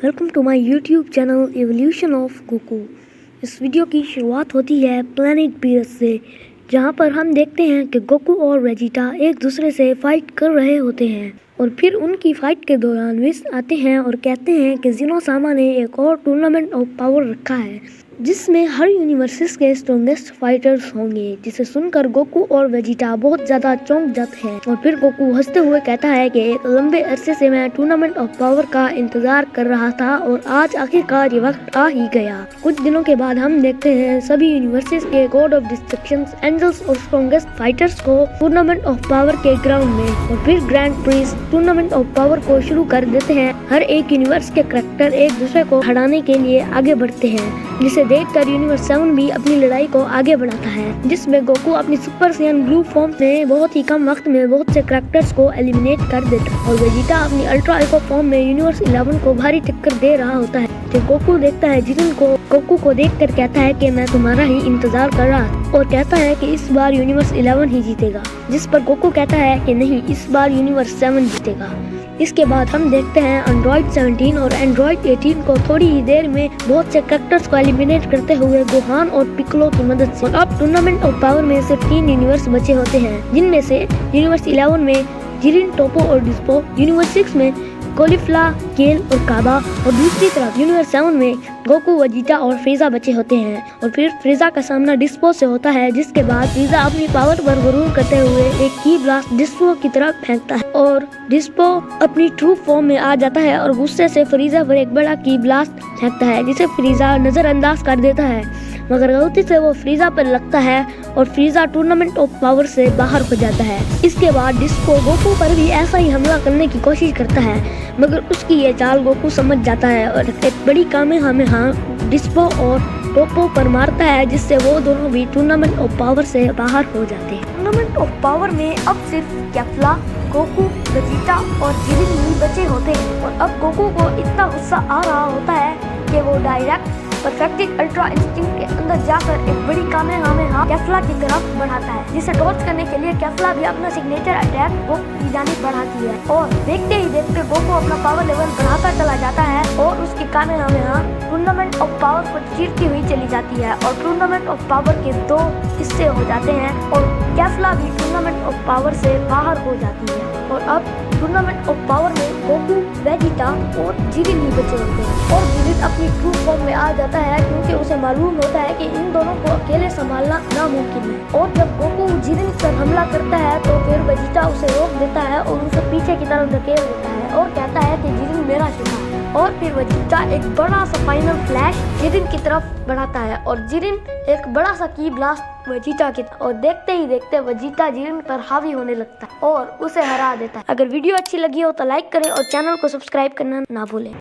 Welcome to my YouTube channel evolution of Goku. इस video की शुरुआत होती है प्लैनेट पीरस से, जहां पर हम देखते हैं कि गोकू और वेजिटा एक दूसरे से फाइट कर रहे होते हैं और फिर उनकी फाइट के दौरान विश आते हैं और कहते हैं कि जिनोसामा ने एक और टूर्नामेंट ऑफ पावर रखा है जिसमें हर यूनिवर्सेस के स्ट्रॉन्गेस्ट फाइटर्स होंगे, जिसे सुनकर गोकू और वेजिटा बहुत ज्यादा चौंक जाते हैं। और फिर गोकू हंसते हुए कहता है कि एक लंबे अरसे से मैं टूर्नामेंट ऑफ पावर का इंतजार कर रहा था और आज आखिरकार ये वक्त आ ही गया। कुछ दिनों के बाद हम देखते हैं सभी यूनिवर्सेस के गॉड ऑफ डिस्ट्रक्शन, एंजल्स और स्ट्रॉन्गेस्ट फाइटर्स को टूर्नामेंट ऑफ पावर के ग्राउंड में, और फिर grand Prince tournament of power को शुरू कर देते हैं। हर एक यूनिवर्स के करैक्टर एक दूसरे को हराने के लिए आगे बढ़ते हैं, जिसे देखकर यूनिवर्स 7 भी अपनी लड़ाई को आगे बढ़ाता है, जिसमें गोकू अपनी सुपर सैयन ब्लू फॉर्म में बहुत ही कम वक्त में बहुत से करैक्टर्स को एलिमिनेट कर देता है, और वेजिटा अपनी अल्ट्रा इको फॉर्म में यूनिवर्स 11 को भारी टक्कर दे रहा होता है। जब गोकू देखता है जिरिन को, गोकू को देखकर कहता है कि मैं तुम्हारा ही इंतजार कर रहा था, और कहता है कि इस बार यूनिवर्स 11 ही जीतेगा, जिस पर गोकू कहता है कि नहीं, इस बार यूनिवर्स 7 जीतेगा। इसके बाद हम देखते हैं एंड्रॉइड 17 और एंड्रॉइड 18 को थोड़ी ही देर में बहुत से कैरेक्टर्स को एलिमिनेट करते हुए गोहान और पिक्कोलो की मदद से। और अब टूर्नामेंट ऑफ पावर में सिर्फ 3 यूनिवर्स बचे होते हैं, जिनमें से यूनिवर्स 11 में जिरिन, टोपो और डिस्पो, यूनिवर्स 6 में कॉलीफ्ला, केल और काबा, और दूसरी तरफ यूनिवर्स 7 में गोकू, वेजिटा और फ्रीजा बचे होते हैं। और फिर फ्रीजा का सामना डिस्पो से होता है, जिसके बाद फ्रीजा अपनी पावर पर गुरूर करते हुए एक की ब्लास्ट डिस्पो की तरफ फेंकता है और डिस्पो अपनी ट्रू फॉर्म में आ जाता है और गुस्से से फ्रीजा पर एक बड़ा की ब्लास्ट फेंकता है, जिसे फ्रीजा नजरअंदाज कर देता है, मगर गलती से वो फ्रीजा पर लगता है और फ्रीजा टूर्नामेंट ऑफ पावर से बाहर हो जाता है। इसके बाद डिस्पो गोकू पर भी ऐसा ही हमला करने की कोशिश करता है, मगर उसकी ये चाल गोकू समझ जाता है और एक बड़ी कामेहामेहा डिस्पो और टोपो पर मारता है, जिससे वो दोनों भी टूर्नामेंट ऑफ पावर से बाहर हो जाते हैं। टूर्नामेंट ऑफ पावर में अब सिर्फ कैप्ला, गोकू, वेजिटा और जिरिन ही बचे होते हैं, और अब गोकू को इतना गुस्सा आ रहा होता है कि वो डायरेक्ट परफेक्टेड अल्ट्रा इंस्टिंक्ट के अंदर जाकर एक बड़ी कामेहामेहा कैफ्ला की तरफ बढ़ाता है, जिसे डॉज करने के लिए कैफ्ला भी अपना सिग्नेचर अटैक गोकू की जानिब बढ़ाती है, और देखते ही देखते गोकू अपना पावर लेवल बढ़ाता चला जाता है और उसकी कामेहामेहा टूर्नामेंट ऑफ पावर को चीरती हुई चली जाती है, और टूर्नामेंट ऑफ पावर के 2 हिस्से हो जाते हैं और कैफ्ला भी टूर्नामेंट ऑफ पावर से बाहर हो जाती है। और अब टूर्नामेंट ऑफ पावर में गोकू, वेजिटा और जिरिन ही बचे होते हैं, और जिरिन अपनी ट्रू फॉर्म में आ जाता है क्योंकि उसे मालूम होता है कि इन दोनों को अकेले संभालना नामुमकिन है। और जब गोकू जिरिन पर हमला करता है तो फिर वेजिटा उसे रोक देता है और उसे पीछे की तरफ धकेल देता है और कहता है कि जिरिन मेरा शिकार है। और फिर वेजिटा एक बड़ा सा फाइनल फ्लैश जिरिन की तरफ बढ़ाता है और जिरिन एक बड़ा सा की ब्लास्ट वेजिटा की, और देखते ही देखते वेजिटा जिरिन पर हावी होने लगता है और उसे हरा देता है। अगर वीडियो अच्छी लगी हो तो लाइक करें और चैनल को सब्सक्राइब करना ना भूलें।